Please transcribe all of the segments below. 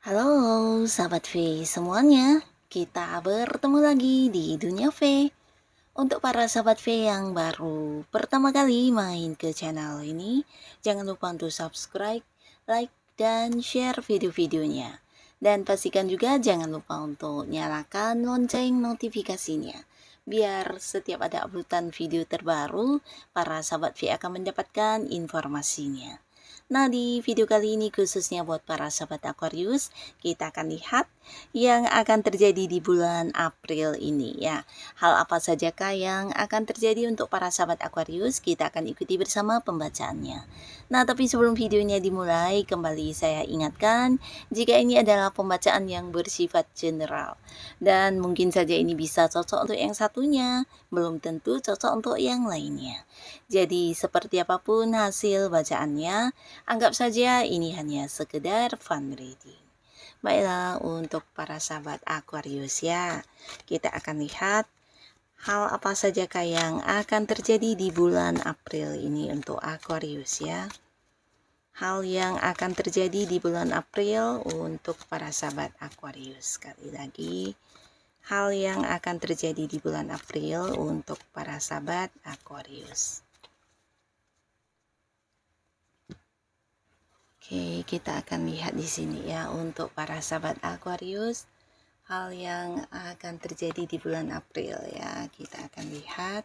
Halo sahabat V semuanya, kita bertemu lagi di Dunia V. Untuk para sahabat V yang baru pertama kali main ke channel ini, jangan lupa untuk subscribe, like, dan share video-videonya. Dan pastikan juga jangan lupa untuk nyalakan lonceng notifikasinya. Biar setiap ada uploadan video terbaru, para sahabat V akan mendapatkan informasinya. Nah, di video kali ini khususnya buat para sahabat Aquarius, kita akan lihat yang akan terjadi di bulan April ini ya. Hal apa sajakah yang akan terjadi untuk para sahabat Aquarius? Kita akan ikuti bersama pembacaannya. Nah, tapi sebelum videonya dimulai, kembali saya ingatkan jika ini adalah pembacaan yang bersifat general. Dan mungkin saja ini bisa cocok untuk yang satunya, belum tentu cocok untuk yang lainnya. Jadi seperti apapun hasil bacaannya, anggap saja ini hanya sekedar fun reading. Baiklah, untuk para sahabat Aquarius ya, kita akan lihat hal apa sajakah yang akan terjadi di bulan April ini untuk Aquarius ya. Hal yang akan terjadi di bulan April untuk para sahabat Aquarius. Sekali lagi, hal yang akan terjadi di bulan April untuk para sahabat Aquarius. Oke, kita akan lihat di sini ya untuk para sahabat Aquarius, hal yang akan terjadi di bulan April ya. Kita akan lihat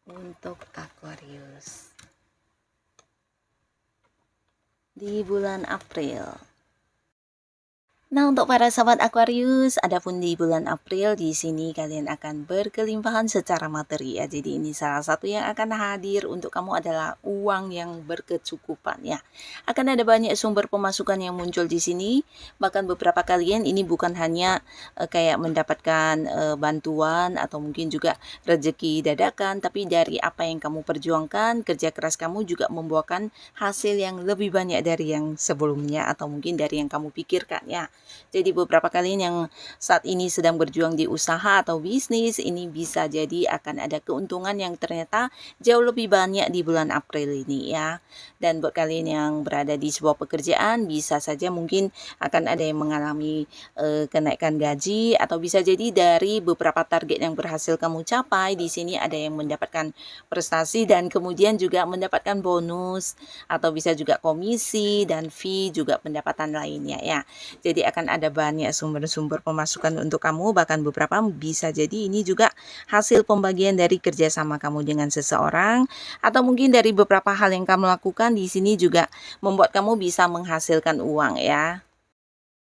untuk Aquarius di bulan April. Nah, untuk para sahabat Aquarius, adapun di bulan April di sini kalian akan berkelimpahan secara materi ya. Jadi ini salah satu yang akan hadir untuk kamu adalah uang yang berkecukupan ya. Akan ada banyak sumber pemasukan yang muncul di sini. Bahkan beberapa kalian ini bukan hanya kayak mendapatkan bantuan atau mungkin juga rezeki dadakan, tapi dari apa yang kamu perjuangkan, kerja keras kamu juga membuahkan hasil yang lebih banyak dari yang sebelumnya atau mungkin dari yang kamu pikirkan ya. Jadi beberapa kalian yang saat ini sedang berjuang di usaha atau bisnis, ini bisa jadi akan ada keuntungan yang ternyata jauh lebih banyak di bulan April ini ya. Dan buat kalian yang berada di sebuah pekerjaan, bisa saja mungkin akan ada yang mengalami kenaikan gaji, atau bisa jadi dari beberapa target yang berhasil kamu capai, di sini ada yang mendapatkan prestasi dan kemudian juga mendapatkan bonus, atau bisa juga komisi dan fee juga pendapatan lainnya ya. Jadi akan ada banyak sumber-sumber pemasukan untuk kamu, bahkan beberapa bisa jadi ini juga hasil pembagian dari kerjasama kamu dengan seseorang, atau mungkin dari beberapa hal yang kamu lakukan di sini juga membuat kamu bisa menghasilkan uang ya.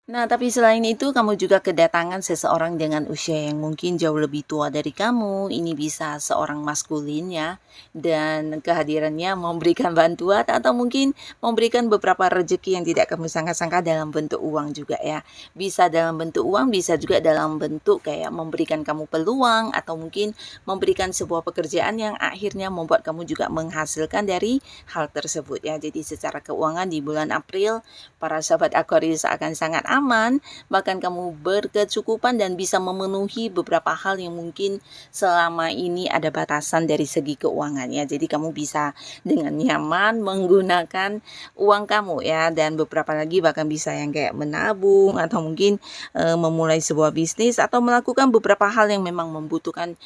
Nah, tapi selain itu kamu juga kedatangan seseorang dengan usia yang mungkin jauh lebih tua dari kamu. Ini bisa seorang maskulin ya, dan kehadirannya memberikan bantuan atau mungkin memberikan beberapa rezeki yang tidak kamu sangka-sangka dalam bentuk uang juga ya. Bisa dalam bentuk uang, bisa juga dalam bentuk kayak memberikan kamu peluang atau mungkin memberikan sebuah pekerjaan yang akhirnya membuat kamu juga menghasilkan dari hal tersebut ya. Jadi secara keuangan di bulan April, para sahabat Aquarius akan sangat aman, bahkan kamu berkecukupan dan bisa memenuhi beberapa hal yang mungkin selama ini ada batasan dari segi keuangan ya. Jadi kamu bisa dengan nyaman menggunakan uang kamu ya, dan beberapa lagi bahkan bisa yang kayak menabung atau mungkin memulai sebuah bisnis atau melakukan beberapa hal yang memang membutuhkan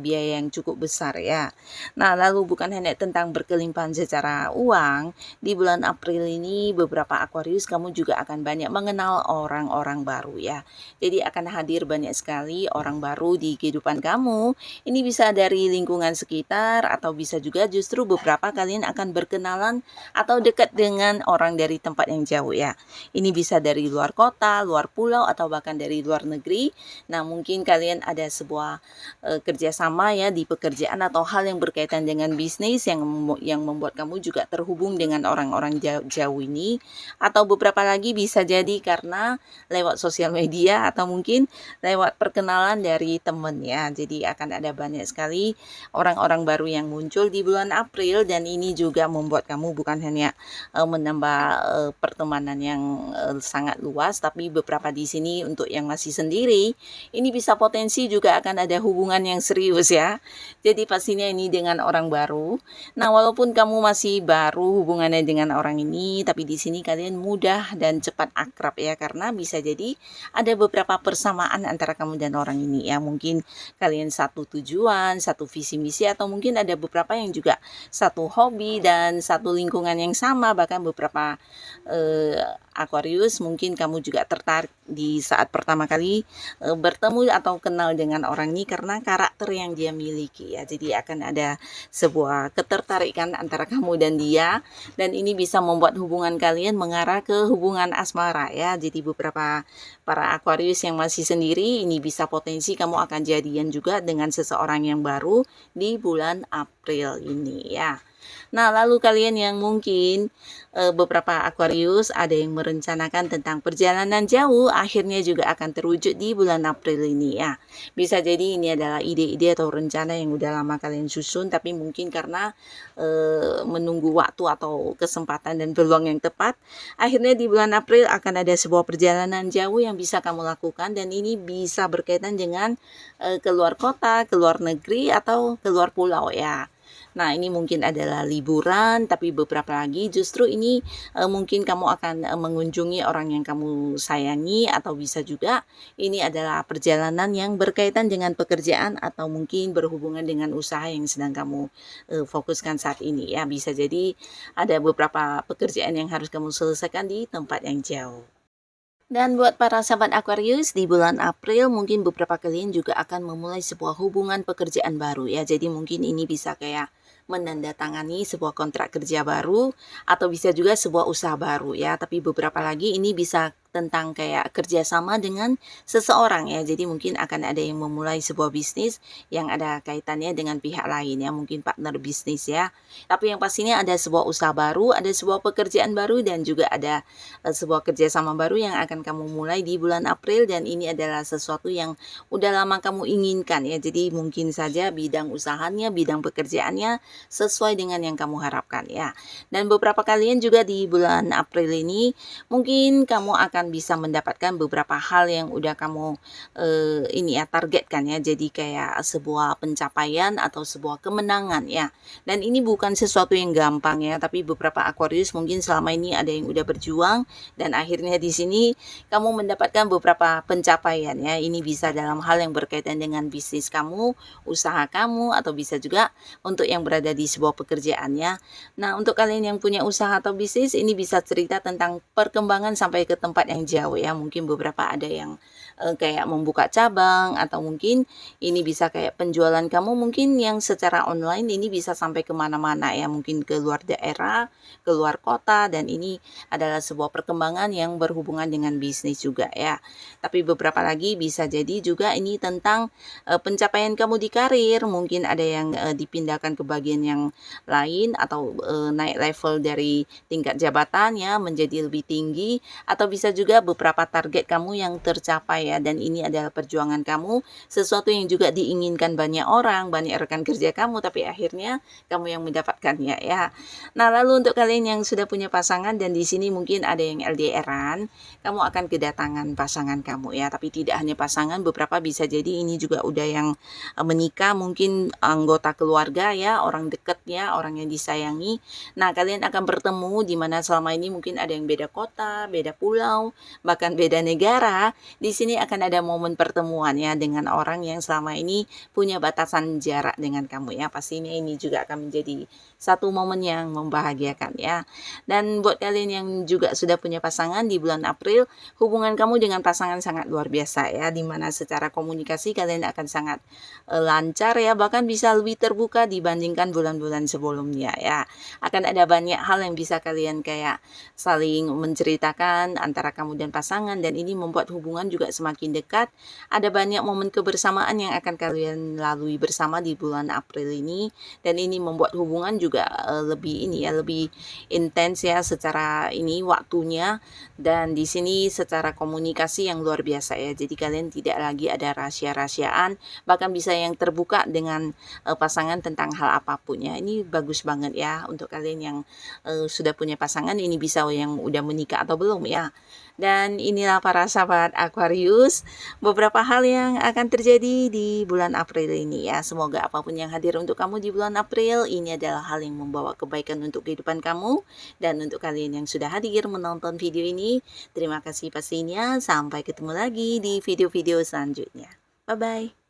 biaya yang cukup besar ya. Nah, lalu bukan hanya tentang berkelimpahan secara uang, di bulan April ini beberapa Aquarius kamu juga akan banyak mengenal orang-orang baru ya. Jadi akan hadir banyak sekali orang baru di kehidupan kamu. Ini bisa dari lingkungan sekitar atau bisa juga justru beberapa kalian akan berkenalan atau dekat dengan orang dari tempat yang jauh ya. Ini bisa dari luar kota, luar pulau, atau bahkan dari luar negeri. Nah, mungkin kalian ada sebuah kerjasama ya di pekerjaan atau hal yang berkaitan dengan bisnis yang membuat kamu juga terhubung dengan orang-orang jauh ini, atau beberapa lagi bisa jadi karena lewat sosial media atau mungkin lewat perkenalan dari temen ya. Jadi akan ada banyak sekali orang-orang baru yang muncul di bulan April, dan ini juga membuat kamu bukan hanya menambah pertemanan yang sangat luas, tapi beberapa di sini untuk yang masih sendiri, ini bisa potensi juga akan ada hubungan yang serius ya. Jadi pastinya ini dengan orang baru. Nah, walaupun kamu masih baru hubungannya dengan orang ini, tapi di sini kalian mudah dan cepat akrab ya, karena bisa jadi ada beberapa persamaan antara kamu dan orang ini ya. Mungkin kalian satu tujuan, satu visi misi, atau mungkin ada beberapa yang juga satu hobi dan satu lingkungan yang sama. Bahkan beberapa Aquarius mungkin kamu juga tertarik di saat pertama kali bertemu atau kenal dengan orang ini karena karakter yang dia miliki ya. Jadi akan ada sebuah ketertarikan antara kamu dan dia, dan ini bisa membuat hubungan kalian mengarah ke hubungan asmara ya. Jadi beberapa para Aquarius yang masih sendiri, ini bisa potensi kamu akan jadian juga dengan seseorang yang baru di bulan April ini ya. Nah, lalu kalian yang mungkin beberapa Aquarius ada yang merencanakan tentang perjalanan jauh, akhirnya juga akan terwujud di bulan April ini ya. Bisa jadi ini adalah ide-ide atau rencana yang udah lama kalian susun, tapi mungkin karena menunggu waktu atau kesempatan dan peluang yang tepat, akhirnya di bulan April akan ada sebuah perjalanan jauh yang bisa kamu lakukan, dan ini bisa berkaitan dengan keluar kota, keluar negeri, atau keluar pulau ya. Nah, ini mungkin adalah liburan, tapi beberapa lagi justru ini mungkin kamu akan mengunjungi orang yang kamu sayangi, atau bisa juga ini adalah perjalanan yang berkaitan dengan pekerjaan atau mungkin berhubungan dengan usaha yang sedang kamu fokuskan saat ini ya. Bisa jadi ada beberapa pekerjaan yang harus kamu selesaikan di tempat yang jauh. Dan buat para sahabat Aquarius, di bulan April mungkin beberapa kalian juga akan memulai sebuah hubungan pekerjaan baru ya. Jadi mungkin ini bisa kayak menandatangani sebuah kontrak kerja baru, atau bisa juga sebuah usaha baru ya. Tapi beberapa lagi ini bisa tentang kayak kerjasama dengan seseorang ya. Jadi mungkin akan ada yang memulai sebuah bisnis yang ada kaitannya dengan pihak lain ya, mungkin partner bisnis ya. Tapi yang pastinya ada sebuah usaha baru, ada sebuah pekerjaan baru, dan juga ada sebuah kerjasama baru yang akan kamu mulai di bulan April, dan ini adalah sesuatu yang udah lama kamu inginkan ya. Jadi mungkin saja bidang usahanya, bidang pekerjaannya sesuai dengan yang kamu harapkan ya. Dan beberapa kalian juga di bulan April ini mungkin kamu akan bisa mendapatkan beberapa hal yang udah kamu ini ya targetkan ya. Jadi kayak sebuah pencapaian atau sebuah kemenangan ya. Dan ini bukan sesuatu yang gampang ya, tapi beberapa Aquarius mungkin selama ini ada yang udah berjuang, dan akhirnya di sini kamu mendapatkan beberapa pencapaian ya. Ini bisa dalam hal yang berkaitan dengan bisnis kamu, usaha kamu, atau bisa juga untuk yang berada di sebuah pekerjaan ya. Nah, untuk kalian yang punya usaha atau bisnis, ini bisa cerita tentang perkembangan sampai ke tempat yang jauh ya. Mungkin beberapa ada yang kayak membuka cabang, atau mungkin ini bisa kayak penjualan kamu mungkin yang secara online ini bisa sampai kemana-mana ya, mungkin ke luar daerah, ke luar kota, dan ini adalah sebuah perkembangan yang berhubungan dengan bisnis juga ya. Tapi beberapa lagi bisa jadi juga ini tentang pencapaian kamu di karir, mungkin ada yang dipindahkan ke bagian yang lain, atau naik level dari tingkat jabatan ya menjadi lebih tinggi, atau bisa juga beberapa target kamu yang tercapai ya. Dan ini adalah perjuangan kamu, sesuatu yang juga diinginkan banyak orang, banyak rekan kerja kamu, tapi akhirnya kamu yang mendapatkannya ya. Nah, lalu untuk kalian yang sudah punya pasangan dan di sini mungkin ada yang LDRan, kamu akan kedatangan pasangan kamu ya. Tapi tidak hanya pasangan, beberapa bisa jadi ini juga udah yang menikah, mungkin anggota keluarga ya, orang dekatnya, orang yang disayangi. Nah, kalian akan bertemu di mana selama ini mungkin ada yang beda kota, beda pulau, bahkan beda negara. Di sini akan ada momen pertemuan ya dengan orang yang selama ini punya batasan jarak dengan kamu ya. Pastinya ini juga akan menjadi satu momen yang membahagiakan ya. Dan buat kalian yang juga sudah punya pasangan di bulan April, hubungan kamu dengan pasangan sangat luar biasa ya, dimana secara komunikasi kalian akan sangat lancar ya, bahkan bisa lebih terbuka dibandingkan bulan-bulan sebelumnya ya. Akan ada banyak hal yang bisa kalian kayak saling menceritakan antara kamu dan pasangan, dan ini membuat hubungan juga semakin dekat. Ada banyak momen kebersamaan yang akan kalian lalui bersama di bulan April ini, dan ini membuat hubungan juga lebih lebih intens ya secara waktunya, dan di sini secara komunikasi yang luar biasa ya. Jadi kalian tidak lagi ada rahasia-rahasiaan, bahkan bisa yang terbuka dengan pasangan tentang hal apapun ya. Ini bagus banget ya untuk kalian yang sudah punya pasangan, ini bisa yang udah menikah atau belum ya. Dan inilah para sahabat Aquarius, beberapa hal yang akan terjadi di bulan April ini ya. Semoga apapun yang hadir untuk kamu di bulan April, ini adalah hal yang membawa kebaikan untuk kehidupan kamu. Dan untuk kalian yang sudah hadir menonton video ini, terima kasih pastinya. Sampai ketemu lagi di video-video selanjutnya. Bye-bye.